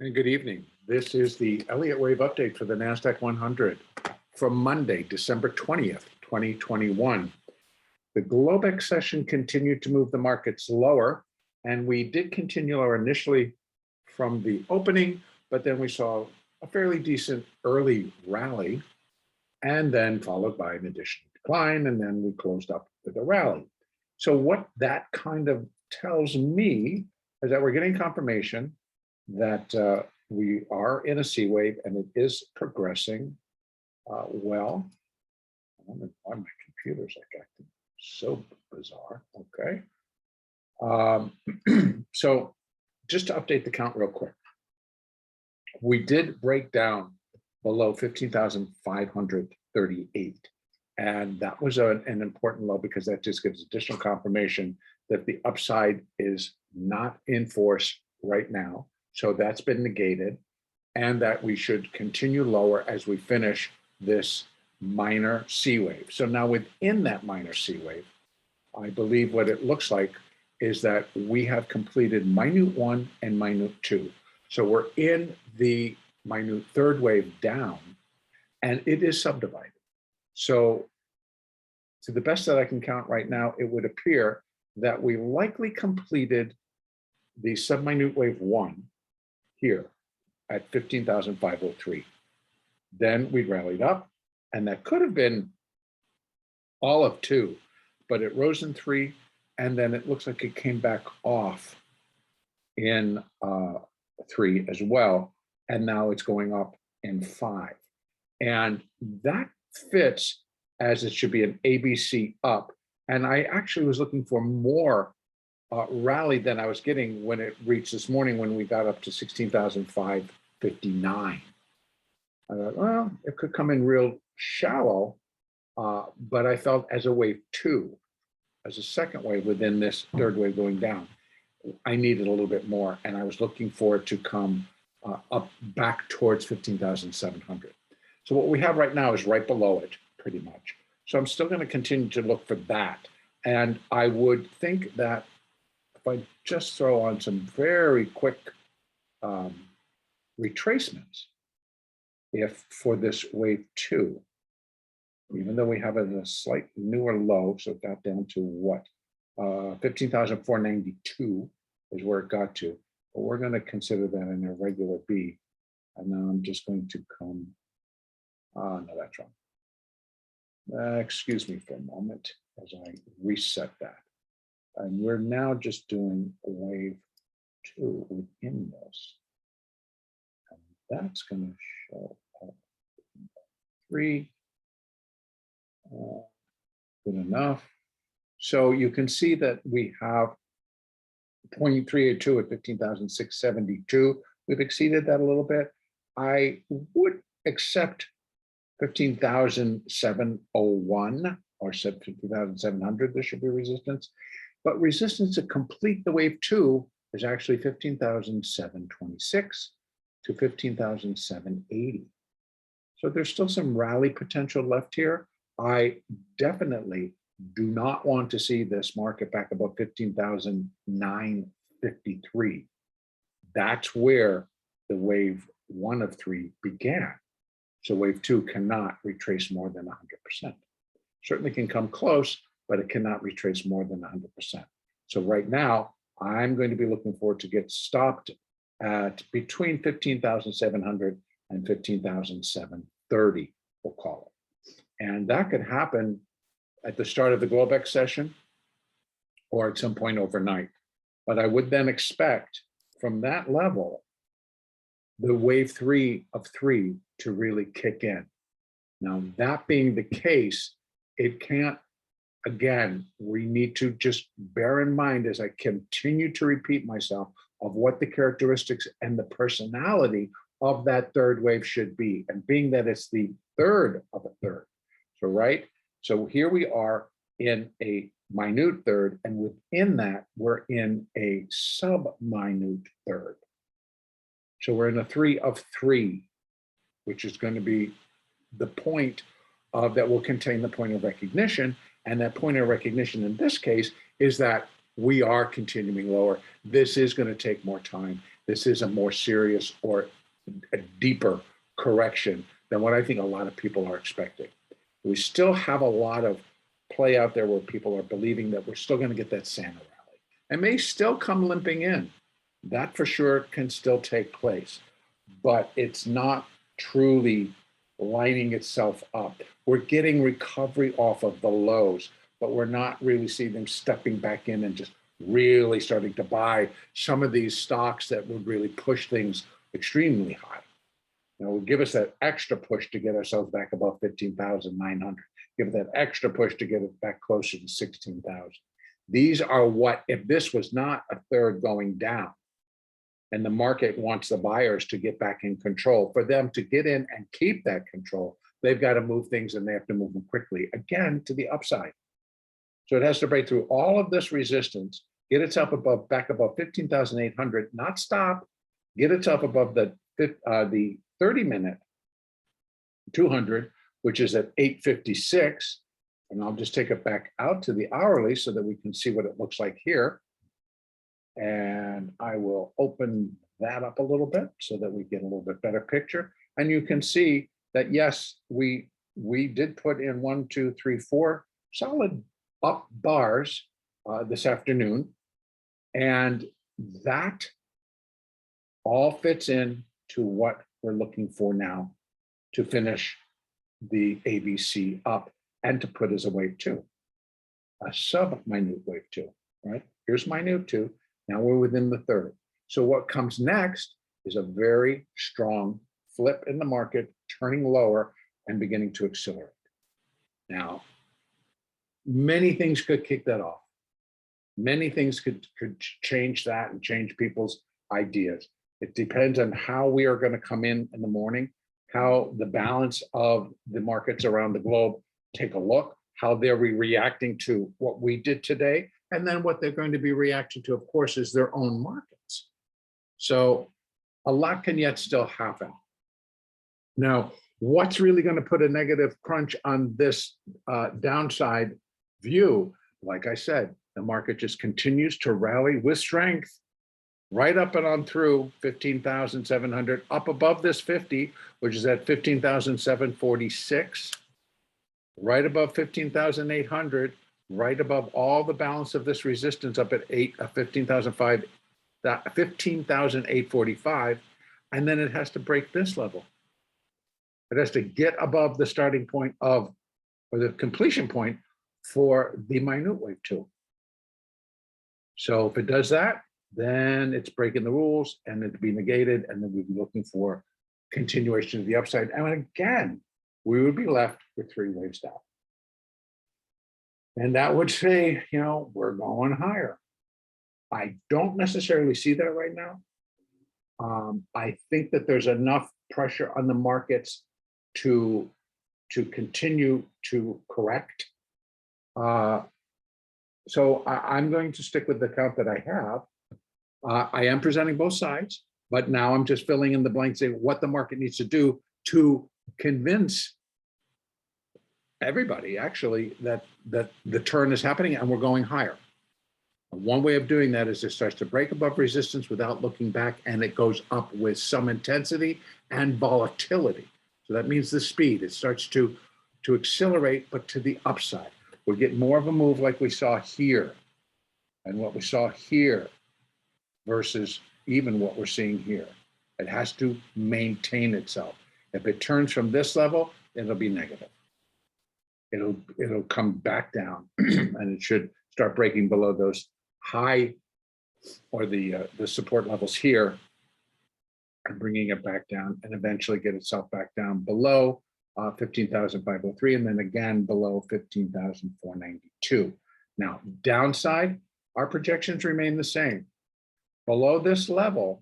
And good evening. This is the Elliott wave update for the NASDAQ 100 from Monday, December 20th, 2021. The globex session continued to move the markets lower, and we did continue lower initially from the opening, but then we saw a fairly decent early rally, and then followed by an additional decline, and then we closed up with a rally. So what that kind of tells me is that we're getting confirmation that we are in a C wave and it is progressing well. I don't know why my computer's like acting so bizarre. Okay. So just to update the count real quick, we did break down below 15,538. And that was an important low because that just gives additional confirmation that the upside is not in force right now. So that's been negated, and that we should continue lower as we finish this minor C wave. So now within that minor C wave, I believe what it looks like is that we have completed minute 1 and minute 2. So we're in the minute third wave down, and it is subdivided. So to the best that I can count right now, it would appear that we likely completed the subminute wave 1 here at 15,503. Then we rallied up, and that could have been all of 2, but it rose in 3, and then it looks like it came back off in 3 as well, and now it's going up in 5. And that fits as it should be an ABC up. And I actually was looking for more rally than I was getting when it reached this morning when we got up to 16,559. I thought, well, it could come in real shallow, but I felt as a wave 2, as a second wave within this third wave going down, I needed a little bit more, and I was looking for it to come up back towards 15,700. So what we have right now is right below it, pretty much. So I'm still going to continue to look for that. And I would think that if I just throw on some very quick retracements, if for this wave 2, even though we have it in a slight newer low, so it got down to what? 15,492 is where it got to. But we're going to consider that an irregular B. And now I'm just going to come, no, that's wrong. Excuse me for a moment as I reset that. And we're now just doing wave 2 within this. And that's going to show up 3. Good enough. So you can see that we have 0.382 at 15,672. We've exceeded that a little bit. I would accept 15,701 or 15,700. There should be resistance. But resistance to complete the wave 2 is actually 15,726 to 15,780. So there's still some rally potential left here. I definitely do not want to see this market back above 15,953. That's where the wave 1 of 3 began. So wave 2 cannot retrace more than 100%. Certainly can come close, but it cannot retrace more than 100%. So right now, I'm going to be looking forward to get stopped at between 15,700 and 15,730, we'll call it. And that could happen at the start of the globex session or at some point overnight. But I would then expect from that level, the wave 3 of 3 to really kick in. Now, that being the case, it can't, again, we need to just bear in mind as I continue to repeat myself of what the characteristics and the personality of that third wave should be. And being that it's the third of a third. So, right? So here we are in a minute third, and within that, we're in a sub-minute third. So we're in a 3 of 3, which is going to be the point of that will contain the point of recognition. And that point of recognition in this case is that we are continuing lower. This is going to take more time. this is a more serious or a deeper correction than what I think a lot of people are expecting. We still have a lot of play out there where people are believing that we're still going to get that Santa rally. It may still come limping in. That for sure can still take place, but it's not truly lining itself up. We're getting recovery off of the lows, but we're not really seeing them stepping back in and just really starting to buy some of these stocks that would really push things extremely high. You know, give us that extra push to get ourselves back above 15,900. Give it that extra push to get it back closer to 16,000. These are what, if this was not a third going down, and the market wants the buyers to get back in control, for them to get in and keep that control, they've got to move things and they have to move them quickly, again, to the upside. So it has to break through all of this resistance, get itself above, back above 15,800, not stop, get itself above the 30-minute 200, which is at 856. And I'll just take it back out to the hourly so that we can see what it looks like here. And I will open that up a little bit so that we get a little bit better picture. And you can see that, yes, we did put in 1, 2, 3, 4 solid up bars this afternoon. And that all fits in to what we're looking for now to finish the ABC up and to put as a wave 2, a sub-minute wave 2, right? Here's minute 2. Now we're within the third. So what comes next is a very strong flip in the market, turning lower and beginning to accelerate. Now, many things could kick that off. Many things could change that and change people's ideas. It depends on how we are going to come in the morning, how the balance of the markets around the globe take a look, how they're reacting to what we did today, and then what they're going to be reacting to, of course, is their own markets. So a lot can yet still happen. Now, what's really going to put a negative crunch on this downside view? Like I said, the market just continues to rally with strength right up and on through 15,700, up above this 50, which is at 15,746, right above 15,800, right above all the balance of this resistance up at 15,845, and then it has to break this level. It has to get above the starting point of, or the completion point for the minute wave 2. So if it does that, then it's breaking the rules and it'd be negated, and then we'd be looking for continuation of the upside. And again, we would be left with 3 waves down. And that would say, you know, we're going higher. I don't necessarily see that right now. I think that there's enough pressure on the markets to continue to correct. So I'm going to stick with the count that I have. I am presenting both sides, but now I'm just filling in the blanks, saying what the market needs to do to convince everybody actually that the turn is happening and we're going higher. One way of doing that is it starts to break above resistance without looking back, and it goes up with some intensity and volatility. So that means the speed, it starts to accelerate, but to the upside. We'll get more of a move like we saw here and what we saw here versus even what we're seeing here. It has to maintain itself. If it turns from this level, it'll be negative. It'll come back down and it should start breaking below those high or the support levels here and bringing it back down, and eventually get itself back down below 15,503, and then again below 15,492. Now, downside, our projections remain the same. Below this level,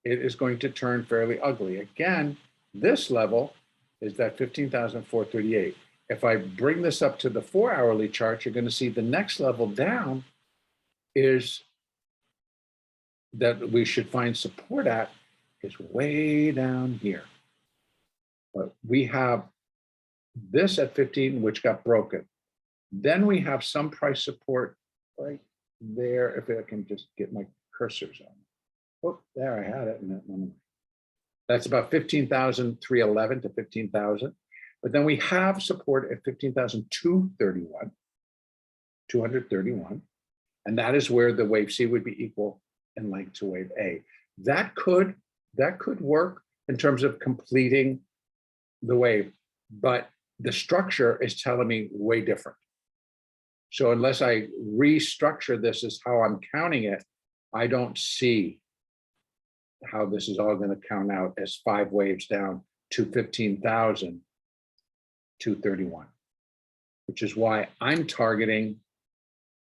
it is going to turn fairly ugly. Again, this level is that 15,438. If I bring this up to the 4-hourly chart, you're going to see the next level down is that we should find support at is way down here. But we have this at 15, which got broken. Then we have some price support right there. If I can just get my cursors on. Oh, there I had it in that one. That's about 15,311 to 15,000. But then we have support at 15,231, 231. And that is where the wave C would be equal in length to wave A. That could work in terms of completing the wave, but the structure is telling me way different. So unless I restructure this as how I'm counting it, I don't see how this is all going to count out as 5 waves down to 15,231, which is why I'm targeting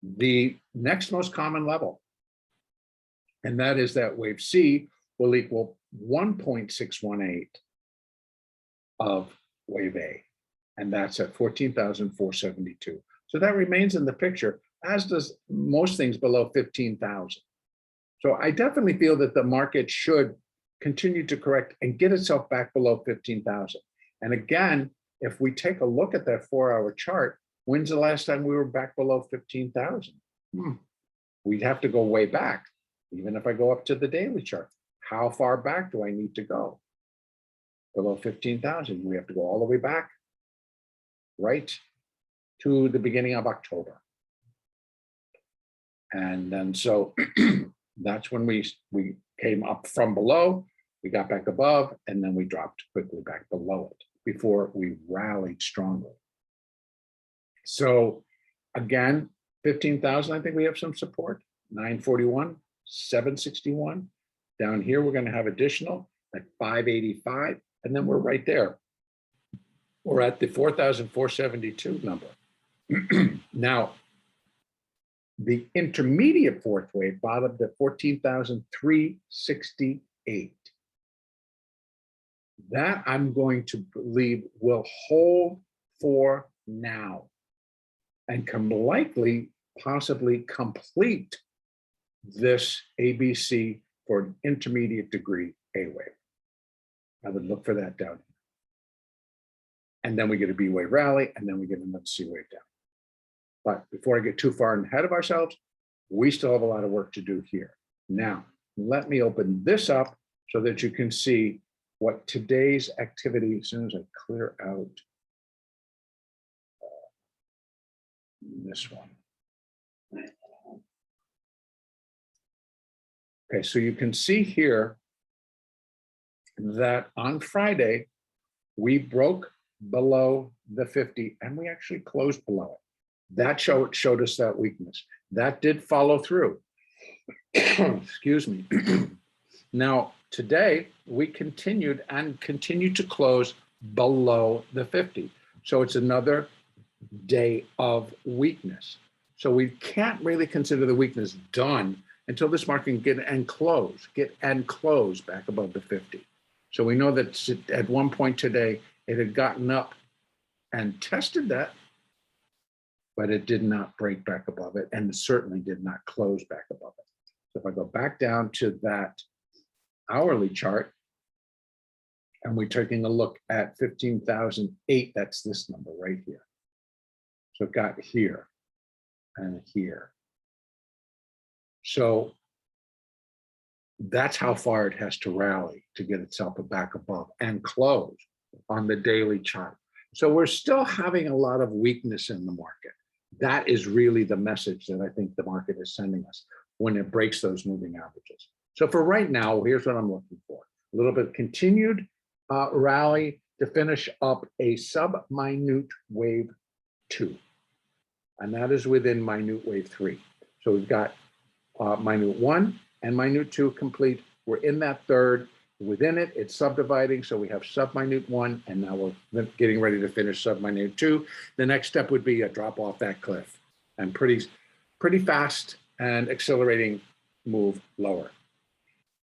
the next most common level. And that is that wave C will equal 1.618 of wave A. And that's at 14,472. So that remains in the picture, as does most things below 15,000. So I definitely feel that the market should continue to correct and get itself back below 15,000. And again, if we take a look at that 4-hour chart, when's the last time we were back below 15,000? We'd have to go way back. Even if I go up to the daily chart, how far back do I need to go? Below 15,000, we have to go all the way back, right to the beginning of October. And then so that's when we came up from below, we got back above, and then we dropped quickly back below it before we rallied strongly. So again, 15,000, I think we have some support, 941, 761. Down here, we're going to have additional at 585, and then we're right there. We're at the 4,472 number. Now, the intermediate fourth wave bottomed at 14,368. That I'm going to believe will hold for now and can likely possibly complete this ABC for an intermediate degree A wave. I would look for that down here. And then we get a B wave rally, and then we get another C wave down. But before I get too far ahead of ourselves, we still have a lot of work to do here. Now, let me open this up so that you can see what today's activity, as soon as I clear out this one. Okay, so you can see here that on Friday, we broke below the 50 and we actually closed below it. That showed us that weakness. That did follow through. Excuse me. Now, today, we continued and continue to close below the 50. So it's another day of weakness. So we can't really consider the weakness done until this market can get and close back above the 50. So we know that at one point today, it had gotten up and tested that, but it did not break back above it, and it certainly did not close back above it. So if I go back down to that hourly chart, and we're taking a look at 15,008, that's this number right here. So it got here and here. So that's how far it has to rally to get itself back above and close on the daily chart. So we're still having a lot of weakness in the market. That is really the message that I think the market is sending us when it breaks those moving averages. So for right now, here's what I'm looking for. A little bit of continued rally to finish up a sub-minute wave 2. And that is within minute wave 3. So we've got minute 1 and minute 2 complete. We're in that third. Within it, it's subdividing. So we have sub-minute 1, and now we're getting ready to finish sub-minute 2. The next step would be a drop off that cliff and pretty fast and accelerating move lower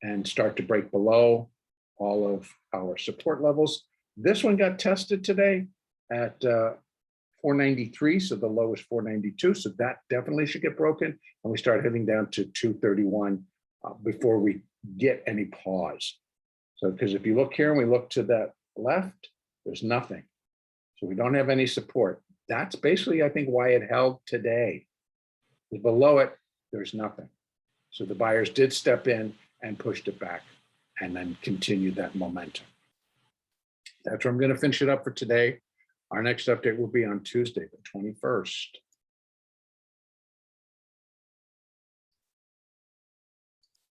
and start to break below all of our support levels. This one got tested today at 493, so the low is 492, so that definitely should get broken, and we start heading down to 231 before we get any pause. So because if you look here and we look to that left, there's nothing. So we don't have any support. That's basically, I think, why it held today. Below it, there's nothing. So the buyers did step in and pushed it back and then continued that momentum. That's where I'm going to finish it up for today. Our next update will be on Tuesday, the 21st.